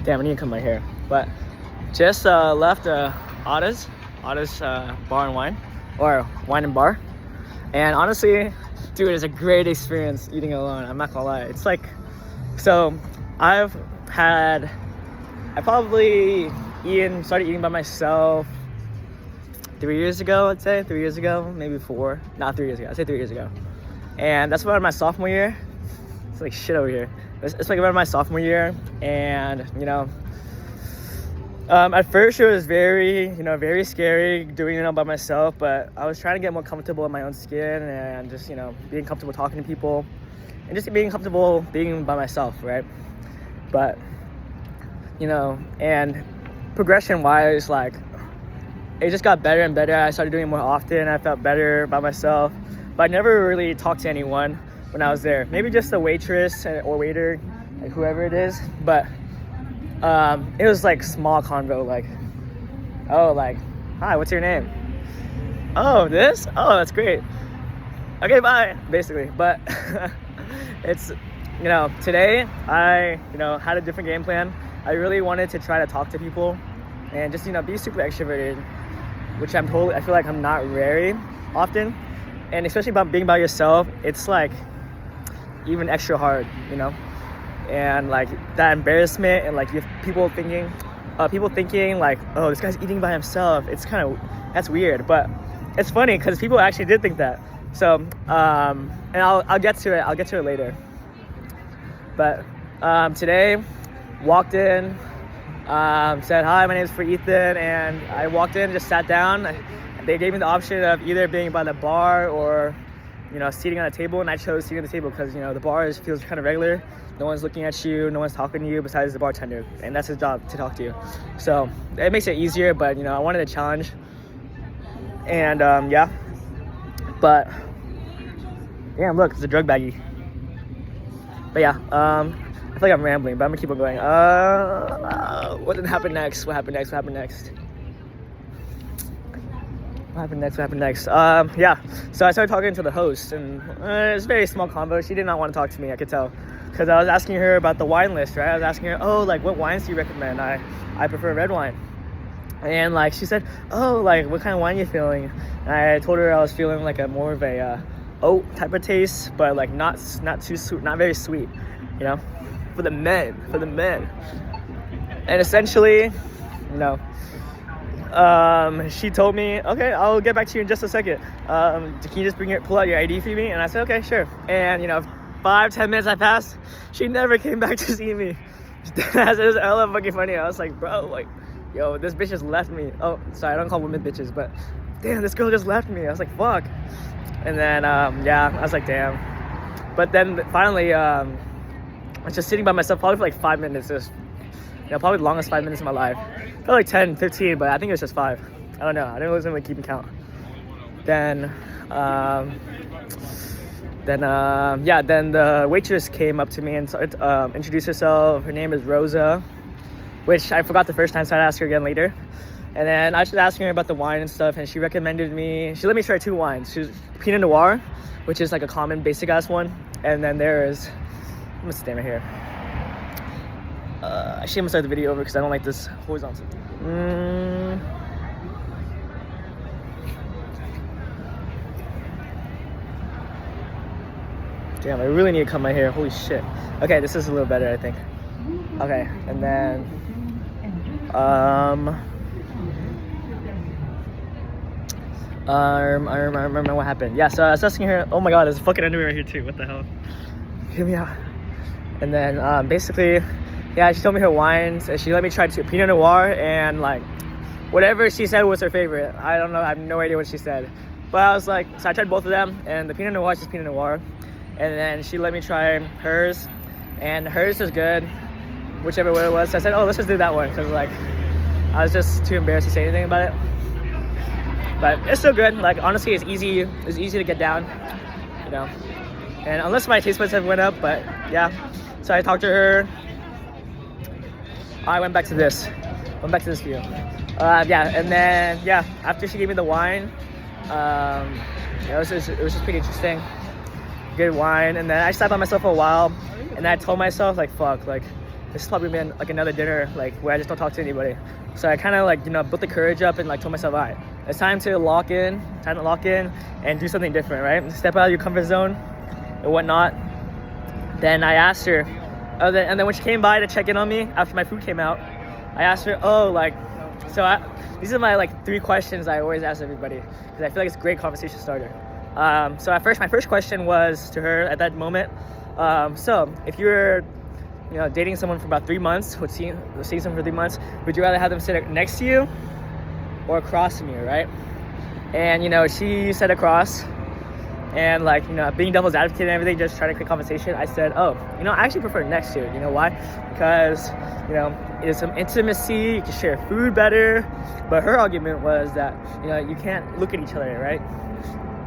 Damn, I need to cut my hair. But just left Otta's Bar and Wine, or Wine and Bar. And honestly, dude, it's a great experience eating alone. I'm not gonna lie. It's like, so I probably started eating by myself 3 years ago, I'd say. 3 years ago, maybe 4. Not 3 years ago. I'd say 3 years ago. And that's about my sophomore year. It's like shit over here. It's like about my sophomore year, and at first it was very scary doing it all by myself, but I was trying to get more comfortable in my own skin and just being comfortable talking to people and just being comfortable being by myself, right? But and progression wise, like, it just got better and better. I started doing it more often. I felt better by myself, but I never really talked to anyone when I was there. Maybe just the waitress or waiter, like whoever it is. But it was like small convo, like, oh, like, hi, what's your name? Oh, this? Oh, that's great. Okay, bye, basically. But it's, today I, had a different game plan. I really wanted to try to talk to people and just, be super extroverted, which I feel like I'm not very often. And especially about being by yourself, it's like even extra hard, and like that embarrassment and like people thinking like, oh, this guy's eating by himself. It's that's weird, but it's funny because people actually did think that. So and I'll get to it later. But today walked in, said hi, my name's Ethan, and I walked in, just sat down. They gave me the option of either being by the bar or seating on a table, and I chose seating at the table because the bar feels kind of regular. No one's looking at you, no one's talking to you besides the bartender, and that's his job, to talk to you. So it makes it easier, but I wanted a challenge, and yeah. But damn, look, it's a drug baggie. But yeah, I feel like I'm rambling, but I'm gonna keep on going. What happened next? What happened next? Yeah, so I started talking to the host, and it was a very small convo. She did not want to talk to me, I could tell, because I was asking her about the wine list, right? I was asking her, oh, like, what wines do you recommend? I prefer red wine. And like, she said, oh, like, what kind of wine are you feeling? And I told her I was feeling like more of a oat type of taste, but like not too sweet, not very sweet, for the men. And essentially, she told me, okay, I'll get back to you in just a second. Can you just pull out your ID for me? And I said, okay, sure. And 5-10 minutes I passed, she never came back to see me. It was hella fucking funny. I was like, bro, like, yo, this bitch just left me. Oh, sorry, I don't call women bitches, but damn, this girl just left me. I was like, fuck. And then yeah, I was like, damn. But then finally, I was just sitting by myself probably for like 5 minutes. Just, probably the longest 5 minutes of my life. I felt like 10, 15, but I think it was just 5. I don't know. I didn't listen to keeping count. Then the waitress came up to me and introduced herself. Her name is Rosa, which I forgot the first time, so I'd ask her again later. And then I was asking her about the wine and stuff, and she let me try 2 wines. She was Pinot Noir, which is like a common basic ass one, and then there's, I'm gonna stand right here. Actually, I'm gonna start the video over because I don't like this horizontal. Damn, I really need to cut my hair. Holy shit. Okay, this is a little better, I think. Okay, and then I remember what happened. Yeah, so I was asking her, oh my god, there's a fucking underwear here too. What the hell? Hear me out. And then basically, yeah, she told me her wines, and she let me try Pinot Noir, and like whatever she said was her favorite. I don't know, I have no idea what she said. But I was like, so I tried both of them, and the Pinot Noir is just Pinot Noir. And then she let me try hers, and hers is good, whichever one it was. So I said, oh, let's just do that one, because like I was just too embarrassed to say anything about it. But it's still good. Like, honestly, it's easy to get down, And unless my taste buds have went up, but yeah. So I talked to her. I went back to this view. Yeah, and then yeah, after she gave me the wine, it was just pretty interesting. Good wine, and then I sat by myself for a while, and I told myself like, fuck, like this is probably been like another dinner like where I just don't talk to anybody. So I kind of like built the courage up and like told myself, all right, it's time to lock in and do something different, right? Step out of your comfort zone and whatnot. Then I asked her, and then when she came by to check in on me after my food came out, I asked her, these are my like 3 questions I always ask everybody because I feel like it's a great conversation starter. So at first, my first question was to her at that moment. So if you were, dating someone for about 3 months, seeing someone for 3 months, would you rather have them sit next to you or across from you, right? And she said across. And like, being devil's advocate and everything, just trying to create conversation, I said, I actually prefer next to you. You know why? Because, there's some intimacy, you can share food better. But her argument was that, you can't look at each other, right?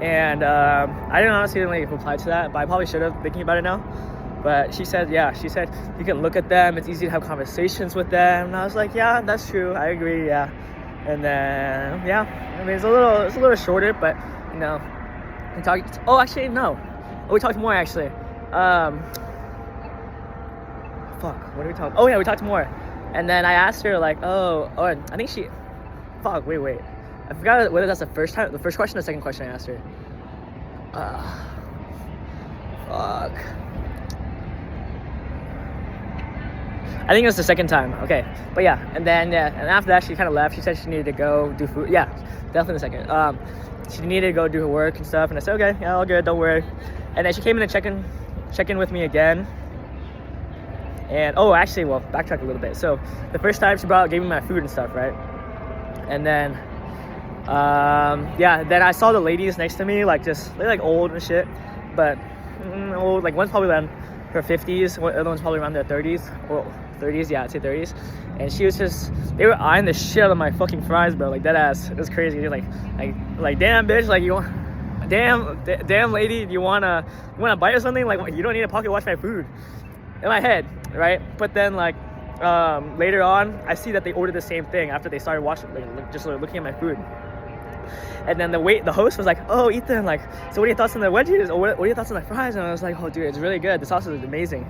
And I didn't honestly really reply to that, but I probably should have, thinking about it now. But she said you can look at them, it's easy to have conversations with them. And I was like, yeah, that's true, I agree, yeah. And then, yeah, I mean, it's a little shorter, but, we talked. Oh, actually, no. Oh, we talked more, actually. Fuck, what did we talk? Oh, yeah, we talked more. And then I asked her, like, I think she... Fuck, wait. I forgot whether that's the first question or the second question I asked her. Fuck. I think it was the second time. Okay. But yeah, and then, and after that, she kind of left. She said she needed to go do food. Yeah, definitely the second. She needed to go do her work and stuff, and I said, okay, yeah, all good, don't worry. And then she came in to check in with me again. And backtrack a little bit. So the first time she gave me my food and stuff, right? And then then I saw the ladies next to me, like they're like old and shit, but old, like one's probably around her 50s, the other one's probably around their 30s, or 30s, yeah, I'd say 30s. And she was they were eyeing the shit out of my fucking fries, bro, like dead ass. It was crazy. Like damn bitch, like you want, damn lady, you wanna bite or something? Like you don't need to pocket watch my food. In my head, right? But then like later on, I see that they ordered the same thing after they started watching, like just looking at my food. And then the host was like, oh, Ethan, like, so what are your thoughts on the wedges? Or what are your thoughts on the fries? And I was like, oh, dude, it's really good. The sauce is amazing,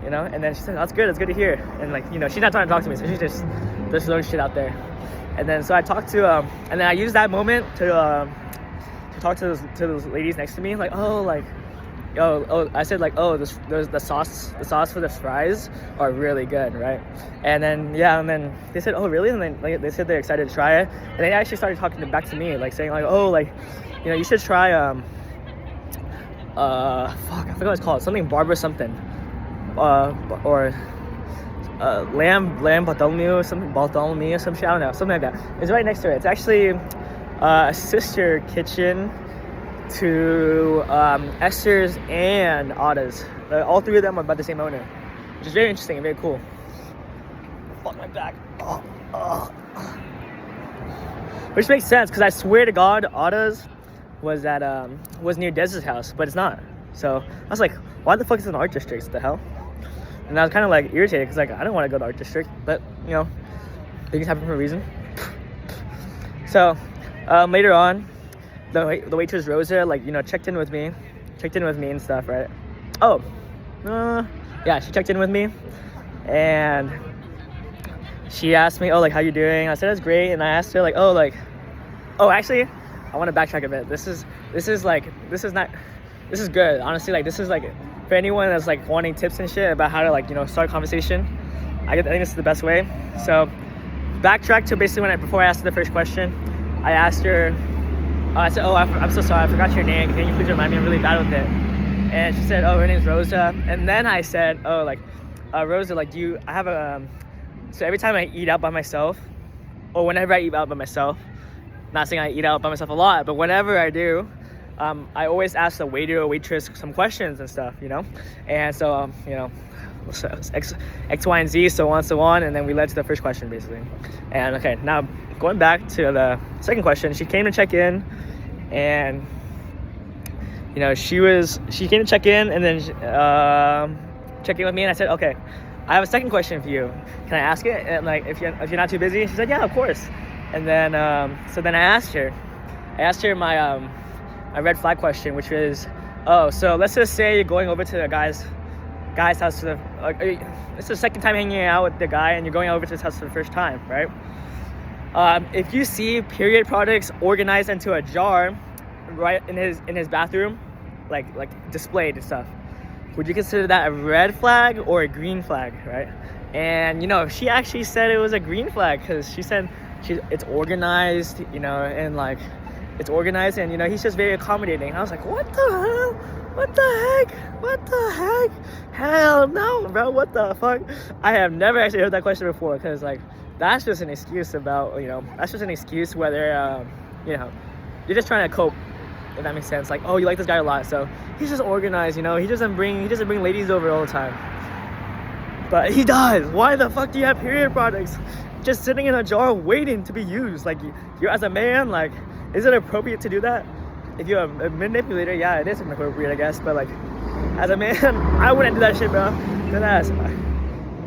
And then she said, that's good. It's good to hear. And like, she's not trying to talk to me, so she's just throwing shit out there. And then so I talked to, and then I used that moment to talk to those ladies next to me, like, I said like, the sauce for the fries are really good, right? And then they said, oh really? And then they said they're excited to try it, and they actually started talking back to me, like saying like, you should try fuck, I forgot what it's called, something Barbara something, or lamb Bartholomew or some shit, I don't know, something like that. It's right next to it. It's actually a sister kitchen to Esther's and Ada's. All 3 of them are by the same owner, which is very interesting and very cool. Fuck my back. Which makes sense, because I swear to God, Ada's was near Dez's house, but it's not. So I was like, why the fuck is it an art district? What the hell? And I was kind of like irritated, because like I don't want to go to the art district, but things happen for a reason. So later on, the waitress Rosa, like, checked in with me and stuff, right? She checked in with me, and she asked me, how you doing? I said, it's great. And I asked her like, actually, I want to backtrack a bit. This is good, honestly. Like, this is like for anyone that's like wanting tips and shit about how to like, start a conversation. I think this is the best way. So backtrack to basically before I asked her the first question, I asked her, I said, I'm so sorry, I forgot your name. Can you please remind me? I'm really bad with it. And she said, her name's Rosa. And then I said, Rosa, like, I have so every time I eat out by myself, or whenever I eat out by myself, not saying I eat out by myself a lot, but whenever I do, I always ask the waiter or waitress some questions and stuff, And so, so X, Y, and Z, so on, and then we led to the first question, basically. And okay, now going back to the second question, she came to check in, and she came to check in, and then check in with me, and I said, okay, I have a second question for you. Can I ask it? And like, if you're not too busy, she said, yeah, of course. And then so then I asked her my my red flag question, which was, oh, so let's just say you're going over to the guy's house for it's the second time hanging out with the guy, and you're going over to his house for the first time, right? If you see period products organized into a jar right in his bathroom, like displayed and stuff, would you consider that a red flag or a green flag, right? And she actually said it was a green flag, because she said it's organized, and like it's organized, and he's just very accommodating. And I was like, what the hell? What the heck? Hell no, bro. What the fuck? I have never actually heard that question before, because like that's just an excuse about that's just an excuse whether you're just trying to cope, if that makes sense. Like, oh, you like this guy a lot, so he's just organized, he doesn't bring ladies over all the time. But he does. Why the fuck do you have period products just sitting in a jar waiting to be used? Like, you're as a man, like, is it appropriate to do that? If you're a manipulator, yeah, it is inappropriate, I guess. But like, as a man, I wouldn't do that shit, bro. Dead ass.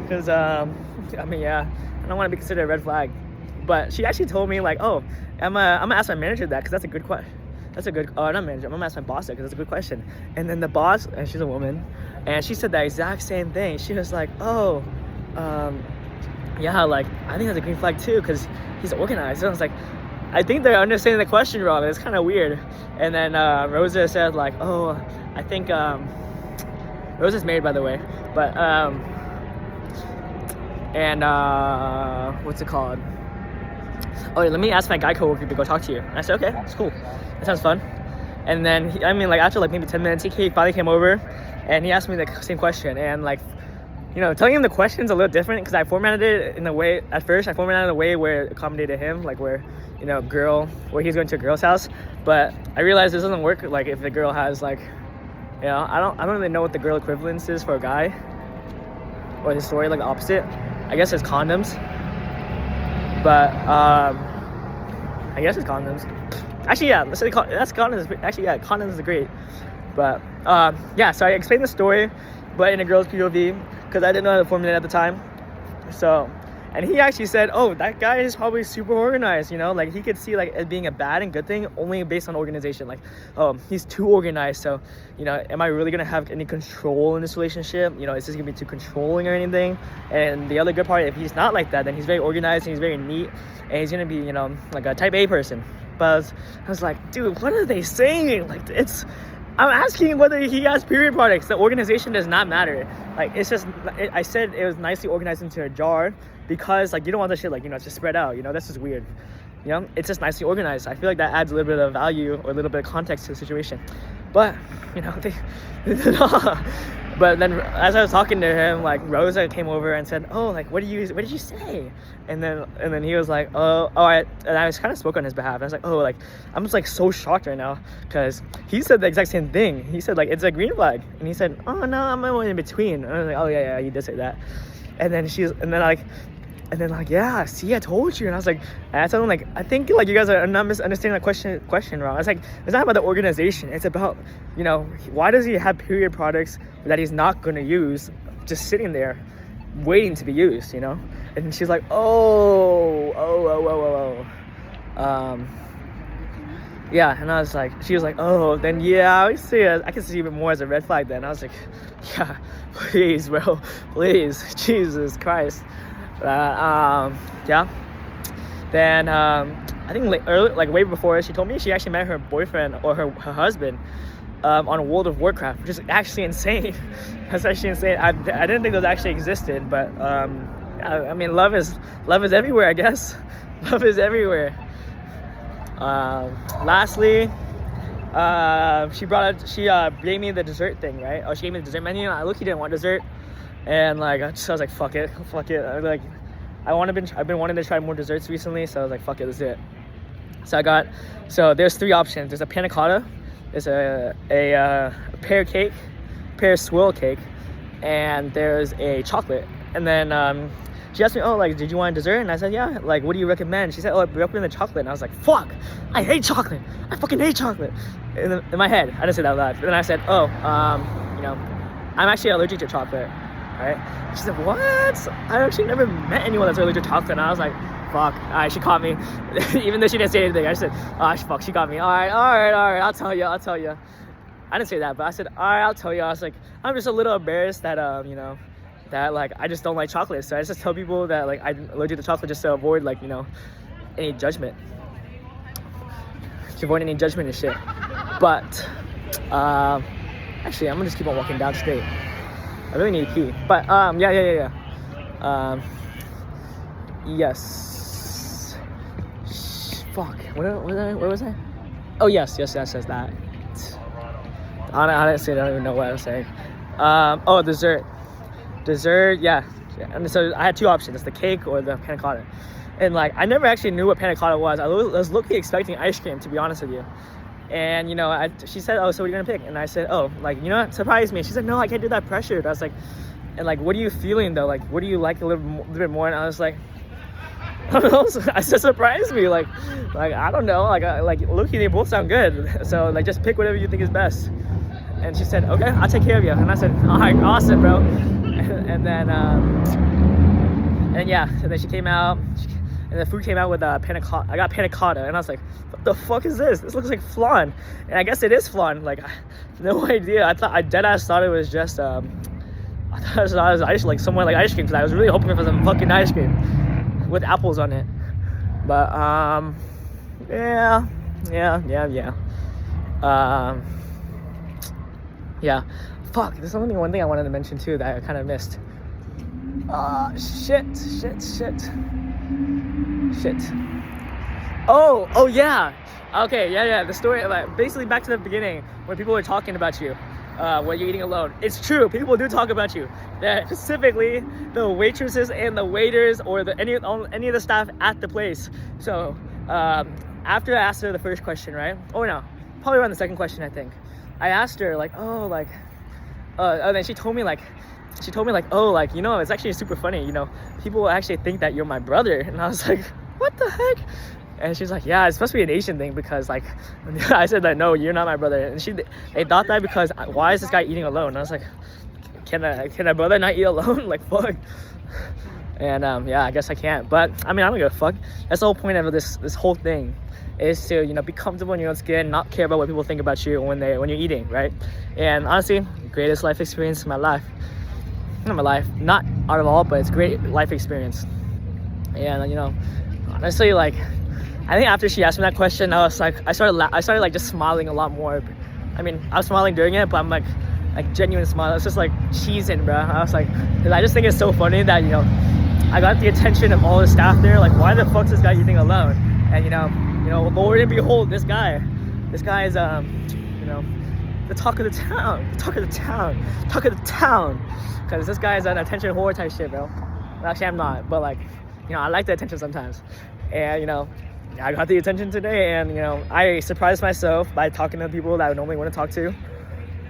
Because I mean, yeah, I don't want to be considered a red flag. But she actually told me, like, oh, I'm gonna ask my manager that, because that's a good question. Not manager, I'm gonna ask my boss that, because that's a good question. And then the boss, and she's a woman, and she said the exact same thing. She was like, oh, yeah, like, I think that's a green flag too, because he's organized. And I was like, I think they're understanding the question wrong. It's kind of weird. And then Rosa said, like, oh, I think Rosa's married, by the way, but what's it called? Oh, let me ask my guy coworker to go talk to you. And I said, okay, it's cool. That sounds fun. And then after like maybe 10 minutes, he finally came over, and he asked me the same question. And like, telling him the question's a little different, because I formatted it in a way, at first I formatted it in a way where it accommodated him, like where where he's going to a girl's house. But I realized this doesn't work, like if the girl has like, I don't really know what the girl equivalence is for a guy, or the story, like the opposite. I guess it's condoms. But I guess it's condoms. Actually, yeah, let's say that's condoms. Actually, yeah, condoms are great. But yeah, so I explained the story, but in a girl's POV, because I didn't know how to formulate at the time. So, and he actually said, oh, that guy is probably super organized, like he could see like it being a bad and good thing only based on organization. Like, oh, he's too organized, so am I really gonna have any control in this relationship? Is this gonna be too controlling or anything? And the other good part, if he's not like that, then he's very organized and he's very neat, and he's gonna be like a type A person. But I was like, dude, what are they saying? Like, I'm asking whether he has period products. The organization does not matter. Like, it's just, I said it was nicely organized into a jar, because like you don't want that shit like it's just spread out. That's just weird. It's just nicely organized. I feel like that adds a little bit of value or a little bit of context to the situation. But but then as I was talking to him, like Rosa came over and said, oh, like what did you say? And then he was like, and I was kind of spoke on his behalf. I was like, oh, like I'm just like so shocked right now, because he said the exact same thing. He said like it's a green flag, and he said, oh no, I'm in between. And I was like, oh yeah, you did say that. And then like, yeah, see, I told you. And I was like, I told him, like, I think like you guys are not misunderstanding the question wrong. I was like, it's not about the organization. It's about, why does he have period products that he's not going to use just sitting there waiting to be used, And she's like, oh. Yeah, and I was like, she was like, oh, then yeah, I can see it more as a red flag then. I was like, yeah, please, bro, please, Jesus Christ. Yeah. Then I think like way before, she told me she actually met her boyfriend or her husband on World of Warcraft, which is actually insane. That's actually insane. I didn't think those actually existed, but I mean, love is everywhere, I guess. Love is everywhere. Lastly, she gave me the dessert thing, right? Oh, she gave me the dessert menu. I looked, didn't want dessert. And like I was like, fuck it. I've been wanting to try more desserts recently, so I was like, fuck it, let's do it. So there's 3 options. There's a panna cotta, there's a pear cake, pear swirl cake, and there's a chocolate. And then she asked me, oh, like, did you want dessert? And I said, yeah. Like, what do you recommend? She said, oh, I recommend the chocolate. And I was like, fuck, I hate chocolate. I fucking hate chocolate. In my head, I didn't say that out loud. But then I said, oh, I'm actually allergic to chocolate, right? She said, what? I actually never met anyone that's allergic to chocolate. And I was like, fuck, all right, she caught me. Even though she didn't say anything, I said, oh, fuck, she got me. All right, I'll tell you. I didn't say that, but I said, all right, I'll tell you. I was like, I'm just a little embarrassed that, you know, that, like, I just don't like chocolate. So I just tell people that, like, I'm allergic to chocolate just to avoid, like, you know, any judgment. To avoid any judgment and shit. But, actually, I'm gonna just keep on walking down straight. I really need to pee. But, yeah. Yes. Fuck. Where was I? Oh, yes, that. Honestly, I don't even know what I was saying. Oh, dessert, yeah. And so I had two options: the cake or the panna cotta. And like, I never actually knew what panna cotta was. I was looking expecting ice cream, to be honest with you. And you know, she said, "Oh, so what are you gonna pick?" And I said, "Oh, like, you know what? Surprise me." She said, "No, I can't do that pressured." I was like, "And like, what are you feeling though? Like, what do you like a little bit more?" And I was like, I don't know. I said, surprise me. Like I don't know. Like looking, they both sound good. So like, just pick whatever you think is best. And she said, okay, I'll take care of you. And I said, all right, awesome, bro. And then she came out, and the food came out with panna cotta. I got panna cotta, and I was like, what the fuck is this? This looks like flan. And I guess it is flan. Like, no idea. I deadass thought it was just, I thought it was ice, like somewhere like ice cream, because I was really hoping for some fucking ice cream with apples on it. But, yeah. Yeah, fuck, there's only one thing I wanted to mention too that I kind of missed. Shit. Oh yeah. Okay, yeah, the story, like, basically back to the beginning, when people were talking about you, when you're eating alone. It's true, people do talk about you. That specifically the waitresses and the waiters, or any of the staff at the place. So, after I asked her the first question, right? Oh no, probably around the second question, I think. I asked her, like, and then she told me, like, oh, like, you know, it's actually super funny, you know, people actually think that you're my brother. And I was like, what the heck? And she's like, yeah, it's supposed to be an Asian thing, because, like, I said that, no, you're not my brother. And they thought that because, why is this guy eating alone? And I was like, can a brother not eat alone? Like, fuck. And, yeah, I guess I can't. But, I mean, I don't give a fuck. That's the whole point of this whole thing, is to, you know, be comfortable in your own skin, not care about what people think about you when you're eating, right? And honestly, greatest life experience in my life. Not out of all, but it's great life experience. And, you know, honestly, like, I think after she asked me that question, I was like, I started like just smiling a lot more. I mean, I was smiling during it, but I'm like genuine smile. It's just like cheesing, bro. I was like, cause I just think it's so funny that, you know, I got the attention of all the staff there. Like, why the fuck's this guy eating alone? And you know, Lord and behold, this guy is, you know, the talk of the town. Because this guy is an attention whore type shit, bro. Well, actually, I'm not, but like, you know, I like the attention sometimes. And, you know, I got the attention today, and, you know, I surprised myself by talking to people that I normally want to talk to.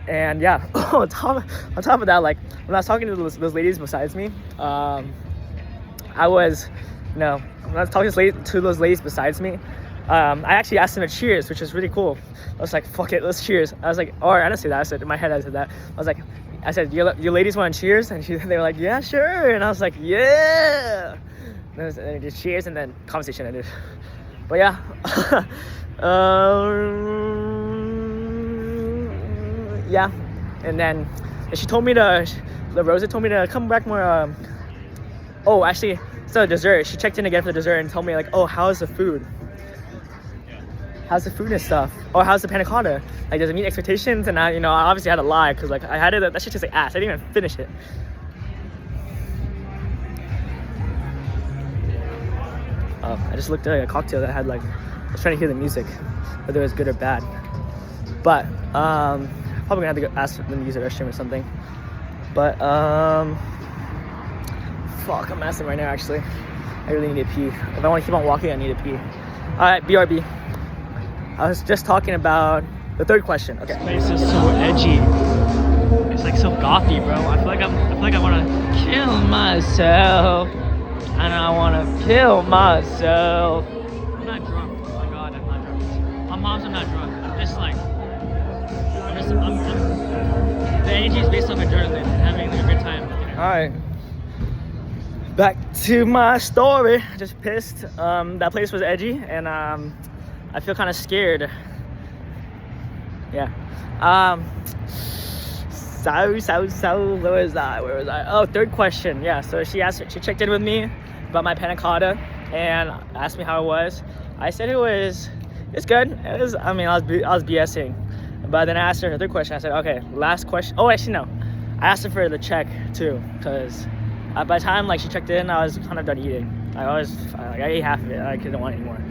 And yeah, on top of that, like, when I was talking to those ladies besides me, when I was talking to those ladies besides me, I actually asked them to cheers, which is really cool. I was like, fuck it, let's cheers. I was like, or I didn't say that. I said, in my head, I said that. I said, you ladies want cheers? And they were like, yeah, sure. And I was like, yeah. And then just cheers, and then conversation ended. But yeah, yeah. And then Rosa told me to come back more. Oh, actually, so dessert. She checked in again for the dessert and told me, like, oh, how's the food? How's the food and stuff? Or how's the panna cotta? Like, does it meet expectations? And I, you know, I obviously had to lie, because, like, I had it. That shit tastes like ass. I didn't even finish it. I just looked at a cocktail that had, like, I was trying to hear the music, whether it was good or bad. But probably gonna have to go ask them to use the restroom or something. But fuck, I'm asking right now. Actually, I really need to pee. If I want to keep on walking, I need to pee. All right, BRB. I was just talking about the third question. Okay. This place is so edgy. It's like so gothy, bro. I feel like I want to kill myself. And I want to kill myself. I'm not drunk. Oh my god, I'm not drunk. My mom's, I'm not drunk. I'm just like, I'm energy is based off adrenaline and having a good time. All right. Back to my story. Just pissed. That place was edgy, and I feel kind of scared. Yeah. So where was I? Oh, third question. Yeah. So she checked in with me about my panna cotta and asked me how it was. I said it's good. It was. I mean, I was BSing, but then I asked her third question. I said, okay, last question. Oh, actually no. I asked her for the check too, because by the time like she checked in, I was kind of done eating. I ate half of it. I couldn't want any more.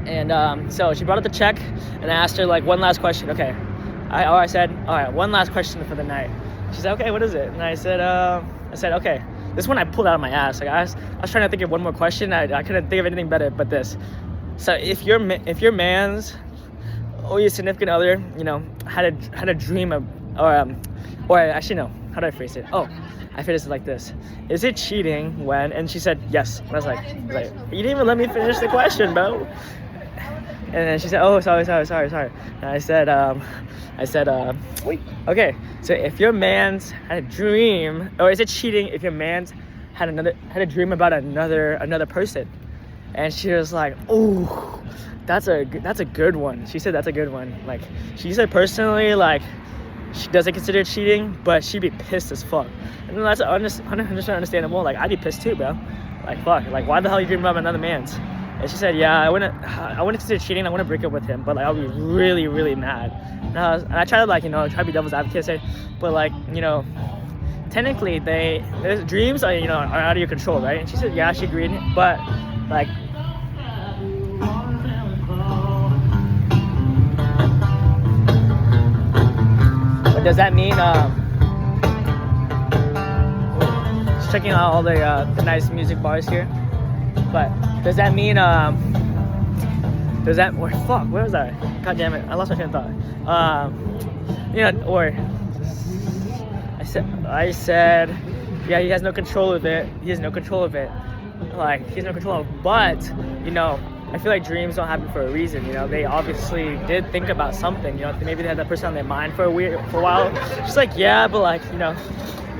And so she brought up the check, and I asked her like one last question. Okay, I said, all right, one last question for the night. She said, okay, what is it? And I said, okay. This one I pulled out of my ass. Like I was trying to think of one more question. I couldn't think of anything better but this. So if your man's or your significant other, you know, had a dream of, or actually no, how do I phrase it? Oh, I phrased it like this: is it cheating when? And she said yes. And I was like, you didn't even let me finish the question, bro. And then she said, oh, sorry. And I said, wait. Okay, so if your man's had a dream, or is it cheating if your man's had a dream about another person? And she was like, oh, that's a good one. She said that's a good one. Like, she said personally, like, she doesn't consider it cheating, but she'd be pissed as fuck. And that's 100% understandable. Like, I'd be pissed too, bro. Like, fuck. Like, why the hell are you dreaming about another man's? And she said, yeah, I wouldn't consider cheating. I wouldn't break up with him, but like, I'll be really, really mad. And I try to, like, you know, try to be devil's advocate, say, but like, you know, technically their dreams are, you know, are out of your control, right? And she said, yeah, she agreed, but like, but does that mean just checking out all the nice music bars here? But does that mean where was I? God damn it, I lost my train of thought. You know, or I said, yeah, he has no control of it. Like, he has no control of it. But, you know, I feel like dreams don't happen for a reason. You know, they obviously did think about something. You know, maybe they had that person on their mind for a while. Just like, yeah, but like, you know,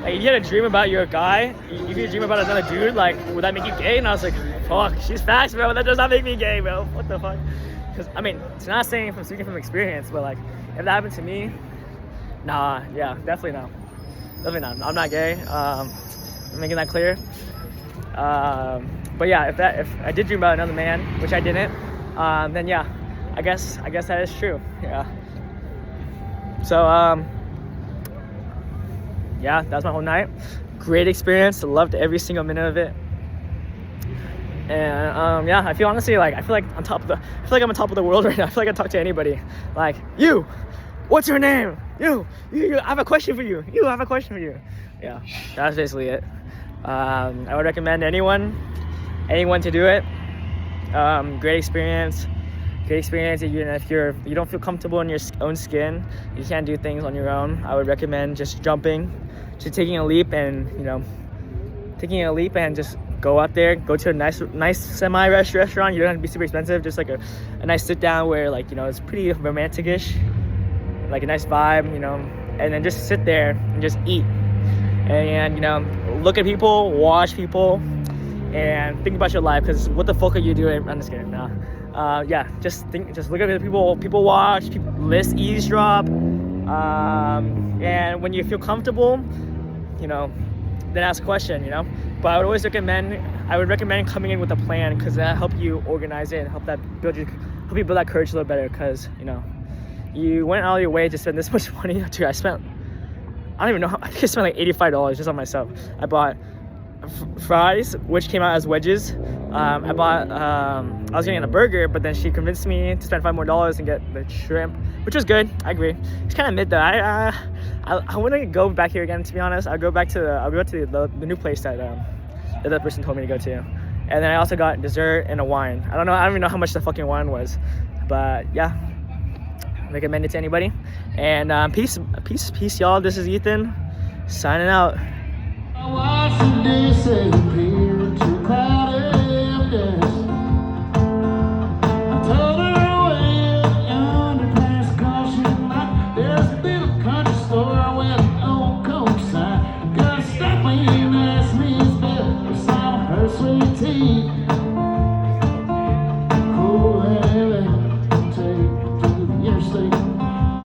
like, you had a dream about your guy. You could dream about another dude. Like, would that make you gay? And I was like, fuck, she's facts, bro. That does not make me gay, bro. What the fuck? Because, I mean, it's not saying from speaking from experience, but like, if that happened to me, nah, yeah, definitely no. Definitely not. I'm not gay. I'm making that clear. But yeah, if I did dream about another man, which I didn't, then yeah, I guess that is true. Yeah. So yeah, that was my whole night. Great experience. Loved every single minute of it. And yeah, I feel honestly like I'm on top of the world right now. I feel like I can talk to anybody. Like, you, what's your name? You, I have a question for you. I have a question for you. Yeah, that's basically it. I would recommend anyone to do it. Great experience. Even if you don't feel comfortable in your own skin, you can't do things on your own, I would recommend just taking a leap and just go out there, go to a nice semi-restaurant. You don't have to be super expensive, just like a nice sit down where, like, you know, it's pretty romantic-ish, like a nice vibe, you know, and then just sit there and just eat. And, you know, look at people, watch people, and think about your life, because what the fuck are you doing? I'm just kidding. No. Yeah, just look at the people watch, eavesdrop, and when you feel comfortable, you know, then ask a question, you know. But I would recommend coming in with a plan, because that help you organize it and help you build that courage a little better, because, you know, you went out of your way to spend this much money. Dude, I don't even know, I think I spent like $85 just on myself. I bought fries, which came out as wedges. I was getting a burger, but then she convinced me to spend $5 more and get the shrimp, which was good. I agree. It's kind of mid though. I wouldn't go back here again, to be honest. I'll go to the new place that the other person told me to go to. And then I also got dessert and a wine. I don't even know how much the fucking wine was, but yeah, recommend it to anybody. And peace, y'all. This is Ethan signing out. I watched the day disappear to cloud.